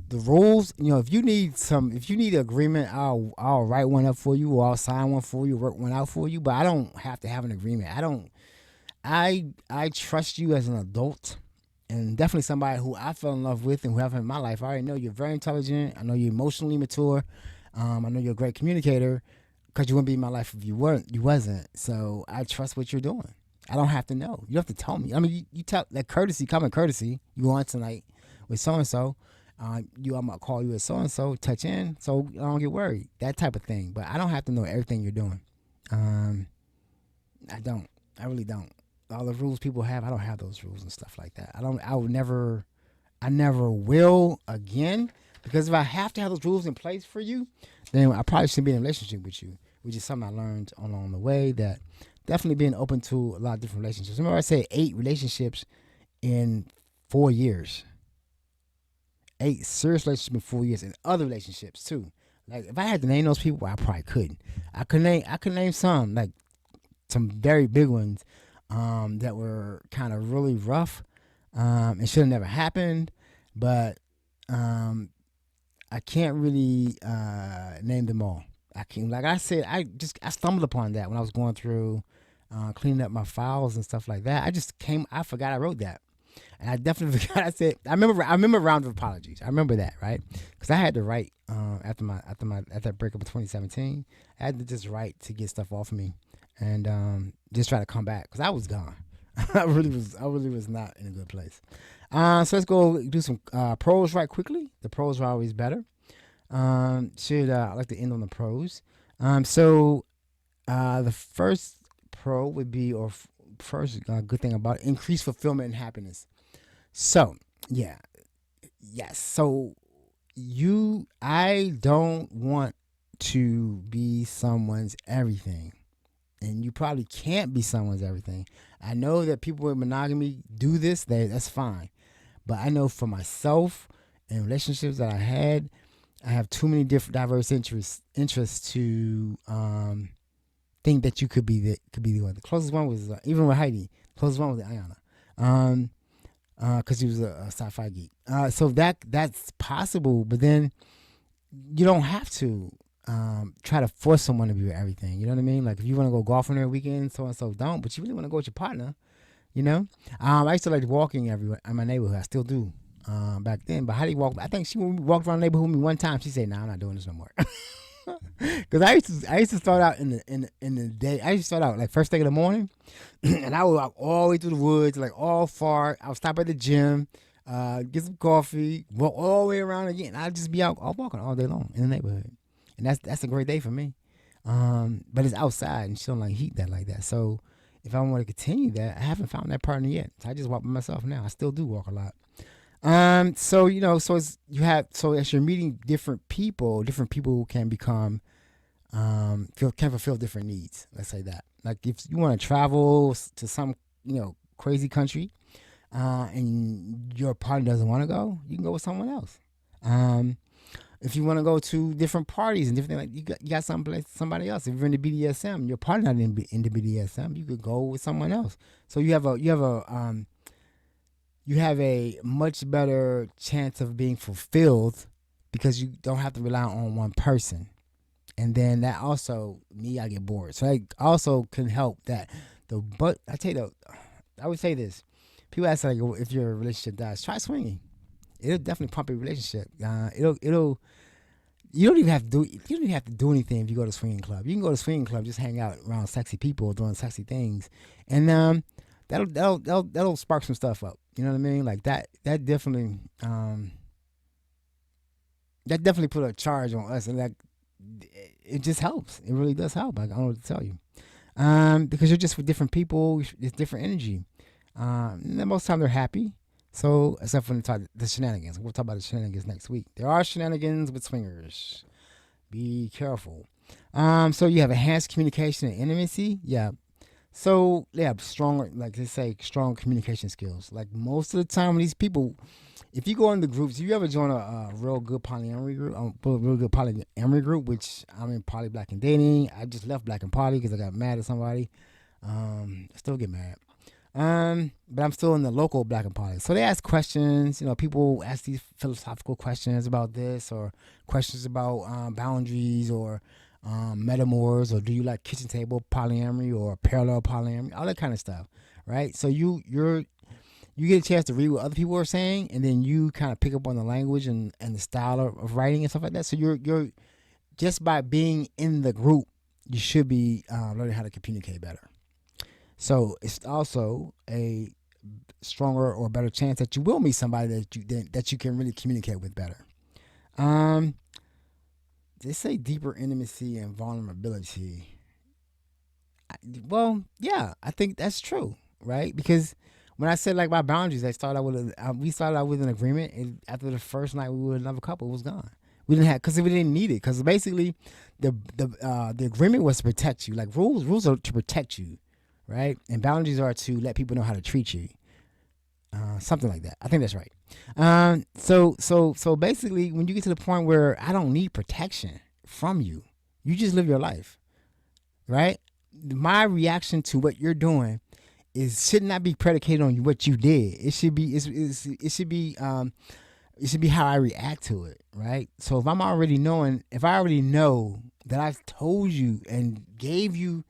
The rules, if you need agreement, I'll write one up for you, or I'll sign one for you, work one out for you. But I don't have to have an agreement. I trust you as an adult and definitely somebody who I fell in love with and who I have in my life. I already know you're very intelligent. I know you're emotionally mature. I know you're a great communicator because you wouldn't be in my life if you wasn't. So I trust what you're doing. I don't have to know. You have to tell me. I mean, you tell that courtesy, common courtesy. You on tonight with so-and-so. I'm going to call you at so-and-so, touch in so I don't get worried. That type of thing. But I don't have to know everything you're doing. I don't. I really don't. All the rules people have, I don't have those rules and stuff like that. I never will again, because if I have to have those rules in place for you, then I probably shouldn't be in a relationship with you, which is something I learned along the way, that definitely being open to a lot of different relationships. Remember I said 8 relationships in 4 years. 8 serious relationships in 4 years, and other relationships too. Like if I had to name those people, I probably couldn't. I could name some, like some very big ones. That were kind of really rough. It should have never happened, but I can't really name them all. Like I said, I stumbled upon that when I was going through cleaning up my files and stuff like that. I forgot I wrote that, and I definitely forgot. I remember a round of apologies. I remember that, right? Because I had to write after that breakup in 2017. I had to just write to get stuff off of me. And just try to come back because I was gone. I really was not in a good place. So let's go do some pros right quickly. The pros are always better. I like to end on the pros. So the first pro would be, or first good thing about it, increased fulfillment and happiness. So yeah, yes. So I don't want to be someone's everything, and you probably can't be someone's everything. I know that people with monogamy do this. That's fine, but I know for myself and relationships that I have too many different diverse interests to think that you could be the one. The closest one was even with Heidi. Closest one was Ayana, because she was a sci-fi geek. So that's possible, but then you don't have to try to force someone to be with everything. You know what I mean? Like if you want to go golfing every weekend, so and so don't. But you really want to go with your partner. You know, I used to like walking everywhere in my neighborhood. I still do. Back then, but Heidi walked. I think she walked around the neighborhood with me one time. She said, "Nah, I'm not doing this no more." Because I used to start out in the day. I used to start out like first thing in the morning, and I would walk all the way through the woods, like all far. I would stop at the gym, get some coffee, walk all the way around again. I'd just be out walking all day long in the neighborhood, and that's a great day for me. But it's outside, and she don't like heat that like that. So if I want to continue that, I haven't found that partner yet. So I just walk by myself now. I still do walk a lot. So as you're meeting different people can become can fulfill different needs. Let's say that. Like if you want to travel to some crazy country, and your partner doesn't want to go, you can go with someone else. If you want to go to different parties and different things, like you got somebody else. If you're into BDSM, your partner not into BDSM, you could go with someone else. So you have a much better chance of being fulfilled because you don't have to rely on one person. And then that also, I get bored. So that also can help that. But I would say this. People ask like, if your relationship dies, try swinging. It'll definitely pump your relationship. You don't even have to do anything if you go to a swinging club. You can go to a swinging club, just hang out around sexy people doing sexy things. And that'll spark some stuff up. You know what I mean? Like that definitely put a charge on us, and that it just helps. It really does help. I don't know what to tell you, because you're just with different people. It's different energy. And most of the time they're happy. So except for the shenanigans, we'll talk about the shenanigans next week. There are shenanigans with swingers. Be careful. So you have enhanced communication and intimacy. Yeah. So they have stronger, like they say, strong communication skills. Like most of the time, these people, if you go into groups, if you ever join a real good polyamory group, which I'm in poly black and dating. I just left black and poly because I got mad at somebody. I still get mad. But I'm still in the local black and poly. So they ask questions. People ask these philosophical questions about this, or questions about boundaries, or metamors, or do you like kitchen table polyamory or parallel polyamory, all that kind of stuff, right? So you get a chance to read what other people are saying, and then you kind of pick up on the language and the style of writing and stuff like that. So you're just by being in the group, you should be learning how to communicate better. So it's also a stronger or better chance that you will meet somebody that you can really communicate with better. They say deeper intimacy and vulnerability. Well, yeah, I think that's true, right? Because when I said like my boundaries, we started out with an agreement, and after the first night we were another couple, it was gone. We didn't have, because we didn't need it, because basically the agreement was to protect you. Like rules are to protect you, right? And boundaries are to let people know how to treat you. Something like that. I think that's right. So basically, when you get to the point where I don't need protection from you, you just live your life, right? My reaction to what you're doing should not be predicated on what you did. It should be how I react to it, right? So if I already know that I've told you and gave you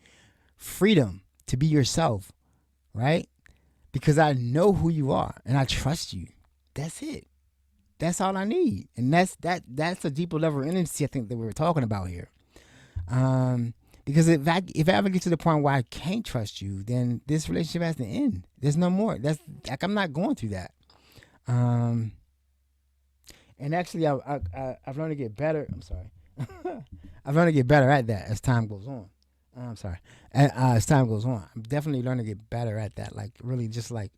freedom to be yourself, right? Because I know who you are and I trust you. That's it. That's all I need. And that's a deeper level of intimacy I think that we were talking about here. Because if I ever get to the point where I can't trust you, then this relationship has to end. There's no more. That's like, I'm not going through that. And actually I've learned to get better. I'm sorry. I've learned to get better at that as time goes on. I'm sorry. As time goes on, I'm definitely learning to get better at that. Like really, just like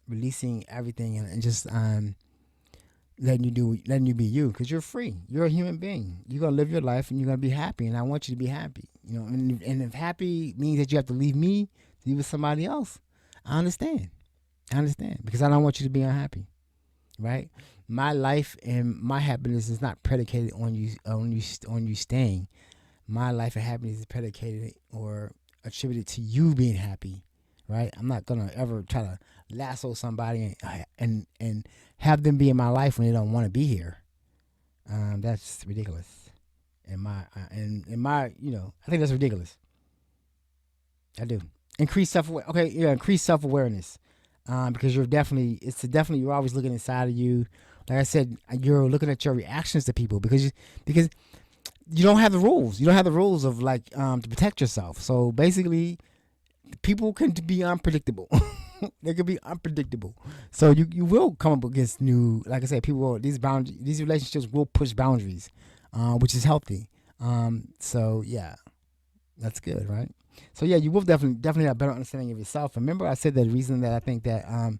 releasing everything and just letting you be you, because you're free. You're a human being. You're gonna live your life and you're gonna be happy, and I want you to be happy. You know, and if happy means that you have to leave me to be with somebody else, I understand. I understand because I don't want you to be unhappy, right? My life and my happiness is not predicated on you staying. My life and happiness is predicated or attributed to you being happy, right? I'm not gonna ever try to lasso somebody and have them be in my life when they don't want to be here. That's ridiculous. In my, I think that's ridiculous. I do. Increase increase self awareness, because you're always looking inside of you. Like I said, you're looking at your reactions to people because you don't have the rules. You don't have the rules of to protect yourself. So basically, people can be unpredictable. They can be unpredictable. So you will come up against new, like I said, these relationships will push boundaries, which is healthy. So yeah, that's good, right? So yeah, you will definitely have a better understanding of yourself. Remember, I said that the reason that I think that I'm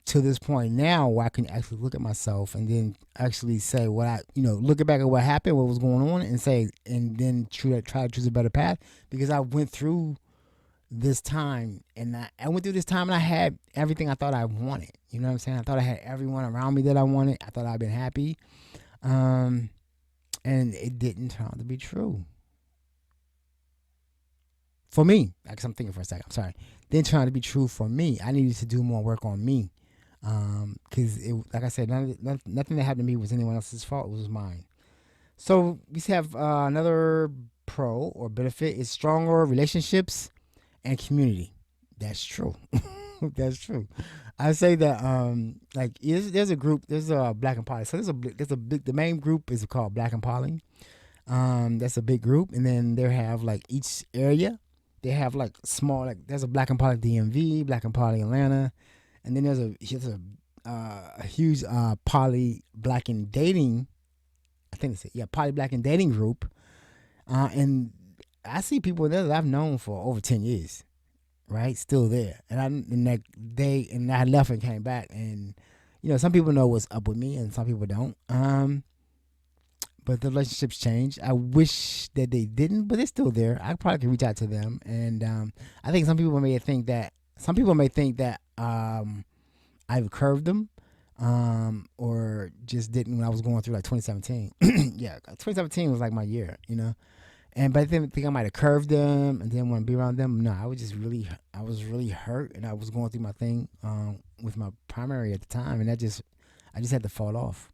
to this point now where I can actually look at myself and then actually say what looking back at what happened, what was going on, and say, and then try to choose a better path, because I went through this time and I went through this time and I had everything I thought I wanted. You know what I'm saying? I thought I had everyone around me that I wanted. I thought I'd been happy. And it didn't turn out to be true. For me, like I'm thinking for a second. I'm sorry. Didn't turn out to be true for me. I needed to do more work on me. Because like I said, nothing that happened to me was anyone else's fault. It was mine. So we have another pro or benefit is stronger relationships and community. That's true. That's true. I say that there's a group, there's a Black and Poly. So there's a big, the main group is called Black and Poly. That's a big group, and then they have each area. They have small, there's a Black and Poly DMV, Black and Poly Atlanta, and then there's a huge Poly Black and Dating. I think it's Poly Black and Dating group, and I see people there that I've known for over 10 years, right? Still there, and I left and came back, and some people know what's up with me, and some people don't. But the relationships change. I wish that they didn't, but they're still there. I probably can reach out to them, and I think some people may think that I've curved them, or just didn't when I was going through 2017. Yeah, 2017 was my year, but I think I might have curved them and didn't want to be around them. No, I was really hurt, and I was going through my thing with my primary at the time, and I just had to fall off.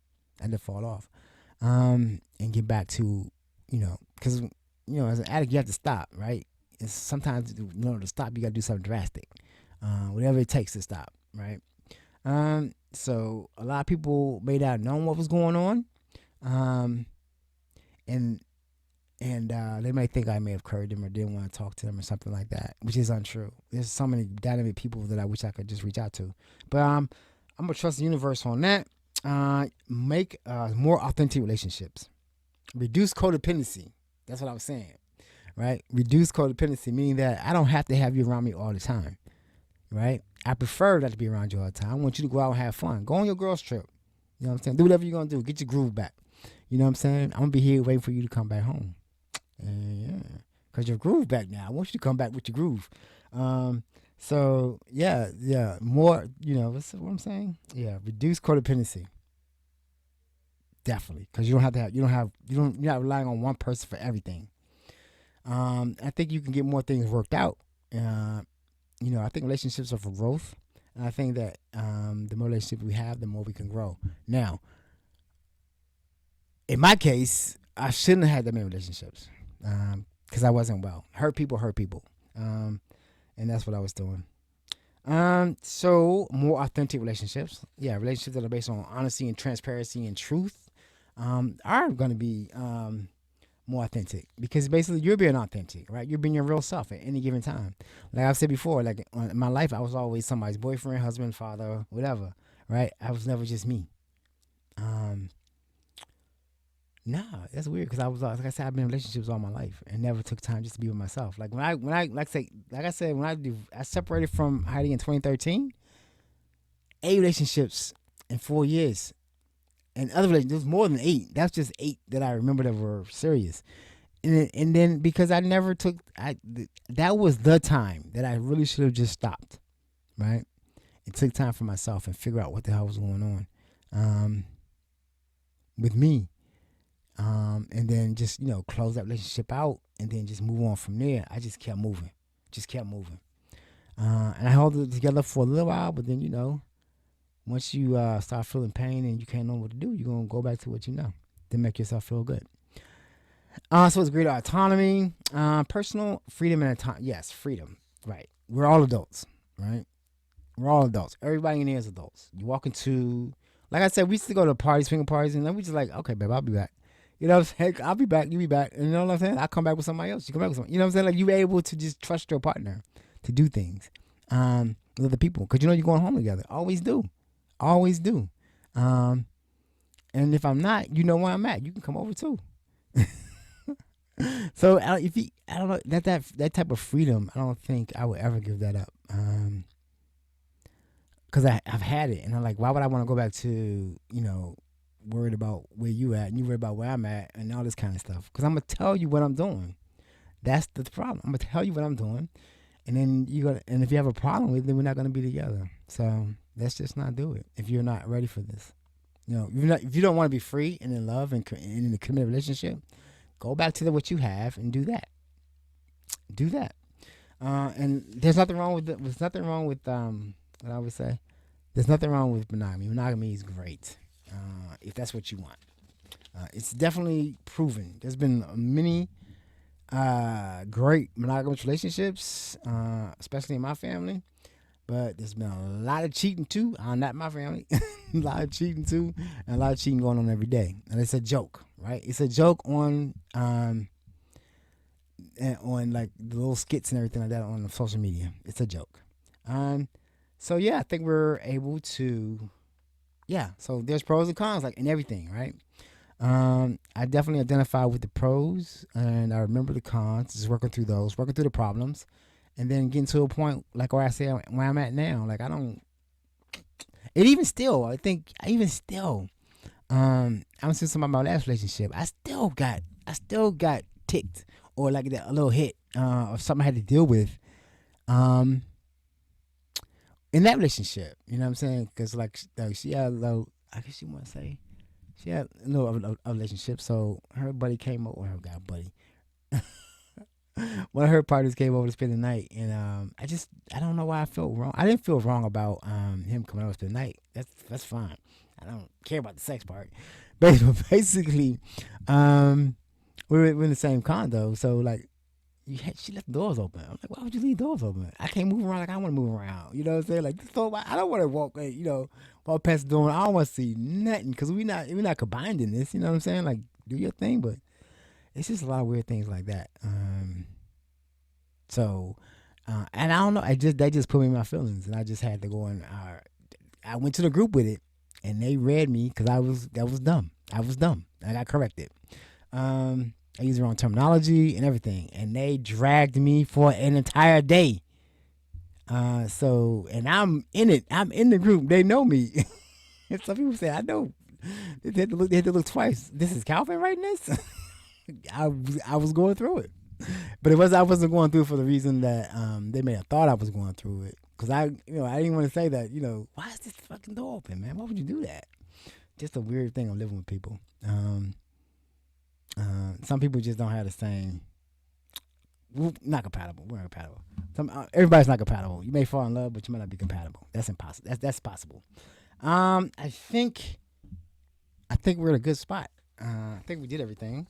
And get back to, because as an addict you have to stop, right? And sometimes to stop you got to do something drastic, whatever it takes to stop, right? So a lot of people may not have known what was going on, and they may think I may have curved them or didn't want to talk to them or something like that, which is untrue. There's so many dynamic people that I wish I could just reach out to, but I'm gonna trust the universe on that. Make more authentic relationships. Reduce codependency. That's what I was saying, right? Reduce codependency, meaning that I don't have to have you around me all the time, right? I prefer not to be around you all the time. I want you to go out and have fun. Go on your girls trip. You know what I'm saying? Do whatever you're going to do. Get your groove back. You know what I'm saying? I'm going to be here waiting for you to come back home. And because your groove back now. I want you to come back with your groove. So yeah, more, what's what I'm saying? Yeah, reduce codependency. Definitely, because you're not relying on one person for everything. I think you can get more things worked out. I think relationships are for growth, and I think that the more relationships we have, the more we can grow. Now, in my case, I shouldn't have had that many relationships because I wasn't well. Hurt people, and that's what I was doing. So more authentic relationships. Yeah, relationships that are based on honesty and transparency and truth are going to be more authentic, because basically you're being authentic, right? You're being your real self at any given time. Like I've said before, in my life, I was always somebody's boyfriend, husband, father, whatever, right? I was never just me. Nah, that's weird because I was like I said, I've been in relationships all my life and never took time just to be with myself. Like when I like I said when I separated from Heidi in 2013, 8 relationships in 4 years, and other relationships there was more than 8. That's just 8 that I remember that were serious. And then because I never took that was the time that I really should have just stopped, right? It took time for myself and figure out what the hell was going on with me. And then just close that relationship out and then just move on from there. I just kept moving, and I held it together for a little while, but then once you start feeling pain and you can't know what to do, you're gonna go back to what you know to make yourself feel good. So it's greater autonomy, personal freedom and autonomy. Yes, freedom. Right. We're all adults, right? We're all adults. Everybody in here is adults. You walk into, like I said, we used to go to parties, swinging parties, and then we just like, okay, babe, I'll be back. You know what I'm saying? I'll be back. You be back. And you know what I'm saying? I'll come back with somebody else. You come back with somebody. You know what I'm saying? Like you're able to just trust your partner to do things with other people because you're going home together. Always do. Always do. And if I'm not, you know where I'm at. You can come over too. So I don't know that type of freedom. I don't think I would ever give that up. Because I've had it, and I'm like, why would I want to go back to worried about where you at, and you worried about where I'm at, and all this kind of stuff? Because I'm gonna tell you what I'm doing. That's the problem. I'm gonna tell you what I'm doing, and then and if you have a problem with it, then we're not gonna be together. So let's just not do it if you're not ready for this. If you don't want to be free and in love and in a committed relationship, go back to what you have and do that. Do that. And there's nothing wrong with what I would say. There's nothing wrong with monogamy. Monogamy is great if that's what you want. It's definitely proven. There's been many great monogamous relationships, especially in my family. But there's been a lot of cheating too. Not my family. A lot of cheating too, and a lot of cheating going on every day. And it's a joke, right? It's a joke on like the little skits and everything like that on social media. It's a joke. So yeah, I think we're able to. Yeah, so there's pros and cons, like in everything, right? I definitely identify with the pros, and I remember the cons. Just working through the problems, and then getting to a point like where I say where I'm at now. Like I don't. It even still, I think, I'm saying something about my last relationship. I still got ticked or like that a little hit or something I had to deal with. In that relationship, you know what I'm saying? Because like she had a little, I guess you want to say, she had a little of a relationship. So her buddy came over, her guy buddy. One of her partners came over to spend the night, and I don't know why I felt wrong. I didn't feel wrong about him coming over to spend the night. That's fine. I don't care about the sex part. But basically, we're in the same condo, so like. She left the doors open. I'm like, why would you leave doors open? I can't move around like I want to move around. You know what I'm saying? Like, I don't want to walk past the door. I don't want to see nothing because we're not combined in this. You know what I'm saying? Like, do your thing, but it's just a lot of weird things like that. And I don't know. They just put me in my feelings, and I just had to go and I went to the group with it, and they read me because that was dumb. I was dumb. I got corrected. I used the wrong terminology and everything, and they dragged me for an entire day. And I'm in it. I'm in the group. They know me. And some people say, I know. They had to look twice. This is Calvin writing this? I was going through it. But I wasn't going through it for the reason that they may have thought I was going through it. Because I didn't want to say that, why is this fucking door open, man? Why would you do that? Just a weird thing of living with people. Some people just don't have the same. We're not compatible. We're not compatible. Everybody's not compatible. You may fall in love, but you might not be compatible. That's impossible. That's possible. I think we're in a good spot. I think we did everything.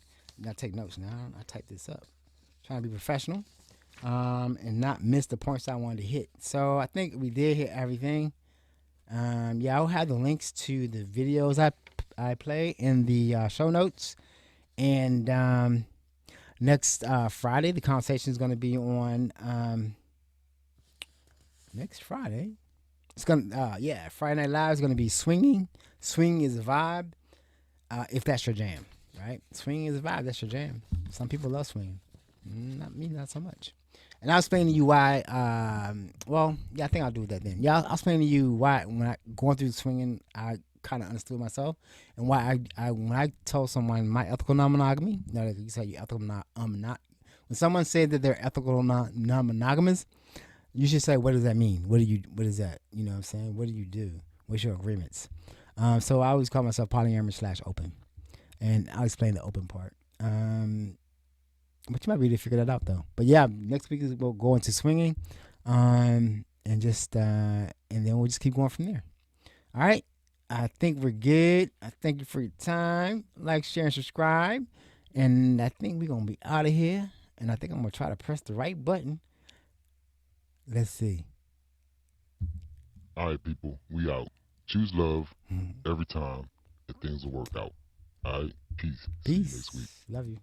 I take notes now. I type this up. Trying to be professional, and not miss the points I wanted to hit. So I think we did hit everything. I'll have the links to the videos I play in the show notes. And next Friday, the conversation is going to be on next Friday. It's gonna Friday Night Live is going to be swinging. Swing is a vibe. If that's your jam, right? Swinging is a vibe. That's your jam. Some people love swinging. Not me, not so much. And I'll explain to you why. Well, yeah, I think I'll do that then. Yeah, I'll explain to you why when I going through swinging, I kind of understood myself, and why I when I told someone my ethical non-monogamy. Now that you say you ethical not. When someone said that they're ethical non-monogamous, you should say, what does that mean? What is that? You know what I'm saying? What do you do? What's your agreements? So I always call myself polyamorous / open. And I'll explain the open part. But you might be able to figure that out though. But yeah, next week we'll go into swinging. And just and then we'll just keep going from there. All right. I think we're good. I thank you for your time. Like, share, and subscribe. And I think we're gonna be out of here. And I think I'm gonna try to press the right button. Let's see. All right, people, we out. Choose love every time, and things will work out. All right, peace. See you next week. Love you.